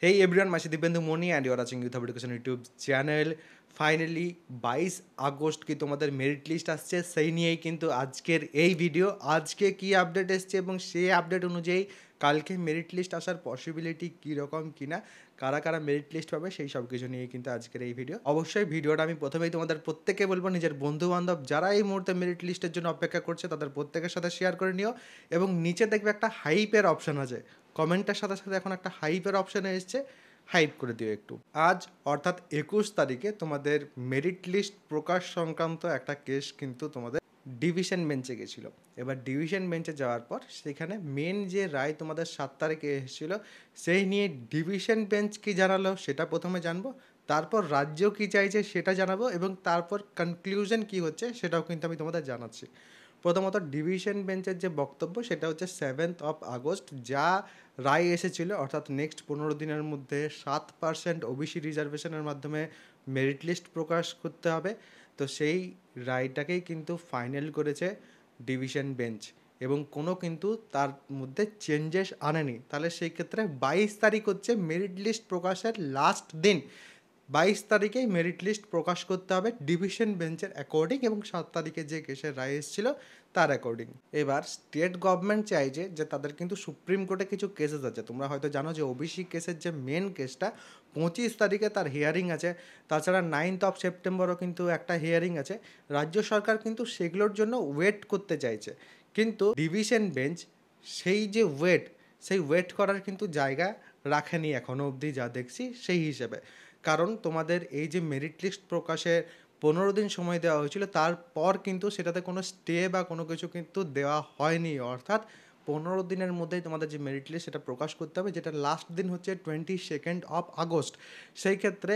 Hey everyone, my Dibyendu Moni and you are watching Youth of Education YouTube channel. Finally 22 August কি তোমাদের merit list আসছে, সেই নিয়েই কিন্তু আজকের এই ভিডিও। আজকে কি আপডেট এসছে এবং সেই আপডেট অনুযায়ী কালকে মেরিট লিস্ট আসার পসিবিলিটি কীরকম কিনা, কারা কারা মেরিট লিস্ট পাবে, সেই সব কিছু নিয়ে কিন্তু আজকের এই ভিডিও। অবশ্যই ভিডিওটা আমি প্রথমেই তোমাদের প্রত্যেকে বলবো, নিজের বন্ধু বান্ধব যারা এই মুহূর্তে মেরিট লিস্টের জন্য অপেক্ষা করছে তাদের প্রত্যেকের সাথে শেয়ার করে নিও। এবং নিচে দেখবে একটা হাইপের অপশান আছে, কমেন্টের সাথে সাথে এখন একটা হাইপের অপশানে এসছে, হাইপ করে দিও একটু। আজ অর্থাৎ 21 তারিখে তোমাদের মেরিট লিস্ট প্রকাশ সংক্রান্ত একটা কেস কিন্তু তোমাদের ডিভিশন বেঞ্চে গেছিলো। এবার ডিভিশন বেঞ্চে যাওয়ার পর সেখানে মেন যে রায় তোমাদের 7 তারিখে এসেছিলো, সেই নিয়ে ডিভিশন বেঞ্চ কী জানালো সেটা প্রথমে জানবো, তারপর রাজ্য কী চাইছে সেটা জানাবো, এবং তারপর কনক্লুশন কী হচ্ছে সেটাও কিন্তু আমি তোমাদের জানাচ্ছি। প্রথমত ডিভিশন বেঞ্চের যে বক্তব্য সেটা হচ্ছে 7 আগস্ট যা রায় এসেছিল, অর্থাৎ নেক্সট 15 দিনের মধ্যে 7% ওবিসি রিজার্ভেশনের মাধ্যমে মেরিট লিস্ট প্রকাশ করতে হবে। তো সেই রায়টাকেই কিন্তু ফাইনাল করেছে ডিভিশন বেঞ্চ, এবং কোনো কিন্তু তার মধ্যে চেঞ্জেস আনেনি। তাহলে সেই ক্ষেত্রে 22 তারিখ হচ্ছে মেরিট লিস্ট প্রকাশের লাস্ট দিন। 22 তারিখেই মেরিট লিস্ট প্রকাশ করতে হবে ডিভিশন বেঞ্চের অ্যাকর্ডিং, এবং 7 তারিখে যে কেসের রায় এসেছিল তার অ্যাকর্ডিং। এবার স্টেট গভর্নমেন্ট চাইছে যে তাদের কিন্তু সুপ্রিম কোর্টে কিছু কেসেস আছে, তোমরা হয়তো জানো যে ওবিসি কেসের যে মেন কেসটা 25 তারিখে তার হিয়ারিং আছে। তাছাড়া 9 সেপ্টেম্বরও কিন্তু একটা হিয়ারিং আছে। রাজ্য সরকার কিন্তু সেগুলোর জন্য ওয়েট করতে চাইছে, কিন্তু ডিভিশন বেঞ্চ সেই যে সেই ওয়েট করার কিন্তু জায়গা রাখেনি এখনও অবধি, যা দেখছি সেই হিসেবে। কারণ তোমাদের এই যে মেরিট লিস্ট প্রকাশের 15 দিন সময় দেওয়া হয়েছিল, তারপর কিন্তু সেটাতে কোনো স্টে বা কোনো কিছু কিন্তু দেওয়া হয়নি। অর্থাৎ 15 দিনের মধ্যেই তোমাদের যে মেরিট লিস্ট সেটা প্রকাশ করতে হবে, যেটা লাস্ট দিন হচ্ছে 22 আগস্ট। সেই ক্ষেত্রে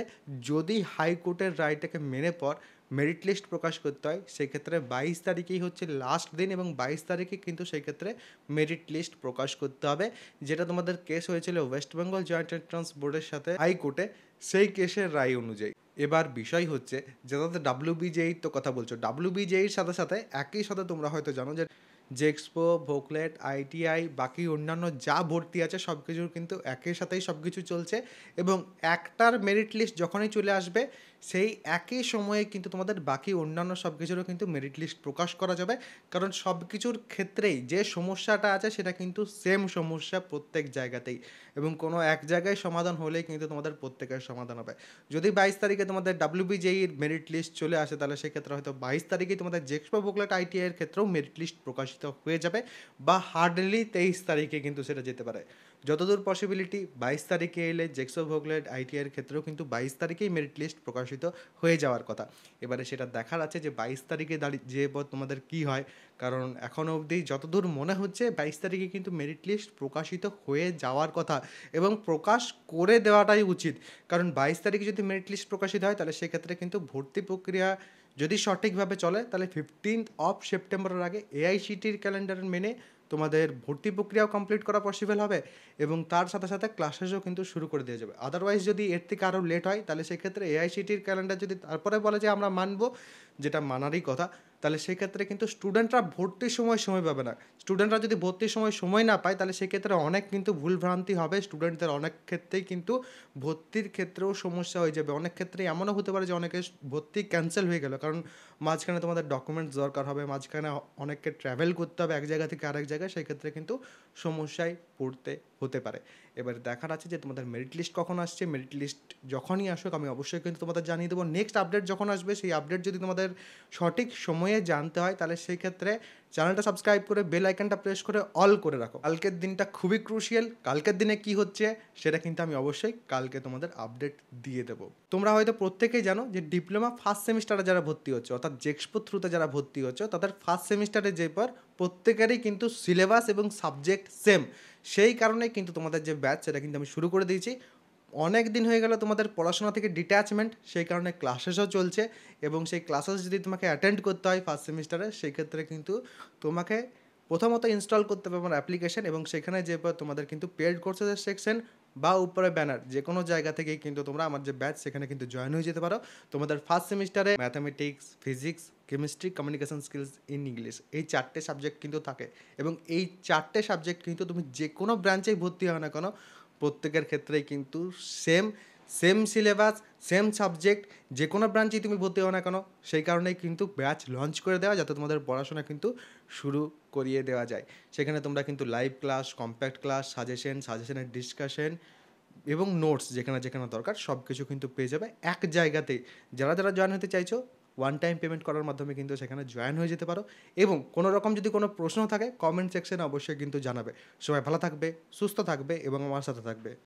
যদি হাইকোর্টের রায়টাকে মেনে পর মেরিট লিস্ট প্রকাশ করতে হয়, সেই ক্ষেত্রে 22 তারিখেই হচ্ছে লাস্ট দিন, এবং 22 তারিখে কিন্তু সেই ক্ষেত্রে মেরিট লিস্ট প্রকাশ করতে হবে। যেটা তোমাদের কেস হয়েছিল ওয়েস্ট বেঙ্গল জয়েন্ট এন্ট্রান্স বোর্ডের সাথে হাইকোর্টে, সেই কেসের রায় অনুযায়ী। এবার বিষয় হচ্ছে যে তাদের ডাব্লিউবিজেইর তো কথা বলছো, ডাব্লিউবিজেইর সাথে সাথে একই সাথে তোমরা হয়তো জানো যে জেক্সপো, ভোকলেট, আইটিআই, বাকি অন্যান্য যা ভর্তি আছে সব কিছুর কিন্তু একই সাথেই সব কিছু চলছে। এবং একটার মেরিট লিস্ট যখনই চলে আসবে, সেই একই সময়ে কিন্তু তোমাদের বাকি অন্যান্য সব কিছুরও কিন্তু মেরিট লিস্ট প্রকাশ করা যাবে। কারণ সব কিছুর ক্ষেত্রেই যে সমস্যাটা আছে সেটা কিন্তু সেম সমস্যা প্রত্যেক জায়গাতেই, এবং কোনো এক জায়গায় সমাধান হলেই কিন্তু তোমাদের প্রত্যেকের সমাধান হবে। যদি 22 তারিখে তোমাদের ডাব্লিউবিজেইর মেরিট লিস্ট চলে আসে, তাহলে সেক্ষেত্রে হয়তো 22 তারিখেই তোমাদের জেক্সপো, ভোকলেট, আইটিআইয়ের ক্ষেত্রেও মেরিট লিস্ট প্রকাশিত হয়ে যাবে, বা হার্ডলি 23 তারিখে কিন্তু সেটা যেতে পারে। যতদূর পসিবিলিটি 22 তারিখে এলে জেক্সপো, ভোকলেট, আইটিআইয়ের ক্ষেত্রেও কিন্তু 22 তারিখেই মেরিট লিস্ট প্রকাশিত হয়ে যাওয়ার কথা। এবারে সেটা দেখার আছে যে 22 তারিখে দাঁড়িয়ে যে তোমাদের কী হয়, কারণ এখনও অবধি যতদূর মনে হচ্ছে 22 তারিখে কিন্তু মেরিট লিস্ট প্রকাশিত হয়ে যাওয়ার কথা, এবং প্রকাশ করে দেওয়াটাই উচিত। কারণ 22 তারিখে যদি মেরিট লিস্ট প্রকাশিত হয়, তাহলে সেক্ষেত্রে কিন্তু ভর্তি প্রক্রিয়া যদি সঠিকভাবে চলে, তাহলে 15 সেপ্টেম্বরের আগে এআইসিটির ক্যালেন্ডার মেনে তোমাদের ভর্তি প্রক্রিয়াও কমপ্লিট করা পসিবল হবে, এবং তার সাথে সাথে ক্লাসেসও কিন্তু শুরু করে দেওয়া যাবে। আদারওয়াইজ যদি এর থেকে আরও লেট হয়, তাহলে সেক্ষেত্রে এআইসিটির ক্যালেন্ডার যদি তারপরে বলে যে আমরা মানব, যেটা মানারই কথা, তাহলে সেক্ষেত্রে কিন্তু স্টুডেন্টরা ভর্তির সময় পাবে না। স্টুডেন্টরা যদি ভর্তির সময় না পায়, তাহলে সেক্ষেত্রে অনেক কিন্তু ভুলভ্রান্তি হবে স্টুডেন্টদের, অনেক ক্ষেত্রেই কিন্তু ভর্তির ক্ষেত্রেও সমস্যা হয়ে যাবে। অনেক ক্ষেত্রে এমনও হতে পারে যে অনেকের ভর্তি ক্যান্সেল হয়ে গেল, কারণ মাঝখানে তোমাদের ডকুমেন্টস দরকার হবে, মাঝখানে অনেককে ট্র্যাভেল করতে হবে এক জায়গা থেকে আরেক জায়গায়, সেই ক্ষেত্রে কিন্তু সমস্যায় পড়তে হতে পারে। এবার দেখার আছে যে তোমাদের মেরিট লিস্ট কখন আসছে। মেরিট লিস্ট যখনই আসুক আমি অবশ্যই কিন্তু তোমাদের জানিয়ে দেবো। নেক্সট আপডেট যখন আসবে, সেই আপডেট যদি তোমাদের সঠিক সময়ে জানতে হয়, তাহলে সেই ক্ষেত্রে চ্যানেলটা সাবস্ক্রাইব করে বেল আইকনটা প্রেস করে অল করে রাখো। কালকের দিনটা খুবই ক্রুশিয়াল, কালকের দিনে কি হচ্ছে সেটা কিন্তু আমি অবশ্যই কালকে তোমাদের আপডেট দিয়ে দেবো। তোমরা হয়তো প্রত্যেকেই জানো যে ডিপ্লোমা ফার্স্ট সেমিস্টারে যারা ভর্তি হচ্ছে, অর্থাৎ জেক্সপো থ্রুতে যারা ভর্তি হচ্ছে, তাদের ফার্স্ট সেমিস্টারে যে পর প্রত্যেকেরই কিন্তু সিলেবাস এবং সাবজেক্ট সেম। সেই কারণে কিন্তু তোমাদের যে ব্যাচ সেটা কিন্তু আমি শুরু করে দিয়েছি। অনেক দিন হয়ে গেল তোমাদের পড়াশোনা থেকে ডিট্যাচমেন্ট, সেই কারণে ক্লাসেসও চলছে, এবং সেই ক্লাসেস যদি তোমাকে অ্যাটেন্ড করতে হয় ফার্স্ট সেমিস্টারে, সেই ক্ষেত্রে কিন্তু তোমাকে প্রথমত ইনস্টল করতে হবে আমার অ্যাপ্লিকেশন, এবং সেখানে যে তোমাদের কিন্তু পেড কোর্সেসের সেকশন বা উপরে ব্যানার যে কোনো জায়গা থেকেই কিন্তু তোমরা আমার যে ব্যাচ সেখানে কিন্তু জয়েন হয়ে যেতে পারো। তোমাদের ফার্স্ট সেমিস্টারে mathematics, physics, chemistry, communication skills in English, এই 4টে সাবজেক্ট কিন্তু থাকে, এবং এই 4টে সাবজেক্ট কিন্তু তুমি যে কোনো ব্রাঞ্চেই ভর্তি হয় না কেন প্রত্যেকের ক্ষেত্রেই কিন্তু same same syllabus, same subject, যে কোনো ব্রাঞ্চেই তুমি ভর্তি হও না কেন, সেই কারণেই কিন্তু ব্যাচ লঞ্চ করে দেওয়া, যাতে তোমাদের পড়াশোনা কিন্তু শুরু করিয়ে দেওয়া যায়। সেখানে তোমরা কিন্তু লাইভ ক্লাস, কম্প্যাক্ট ক্লাস, সাজেশনের ডিসকাশন এবং নোটস যেখানে যেখানে দরকার সব কিছু কিন্তু পেয়ে যাবে এক জায়গাতেই। যারা যারা জয়েন হতে চাইছো, ওয়ান টাইম পেমেন্ট করার মাধ্যমে কিন্তু সেখানে জয়েন হয়ে যেতে পারো। এবং কোনো রকম যদি কোনো প্রশ্ন থাকে কমেন্ট সেকশনে অবশ্যই কিন্তু জানাবে। সবাই ভালো থাকবে, সুস্থ থাকবে এবং আমার সাথে থাকবে।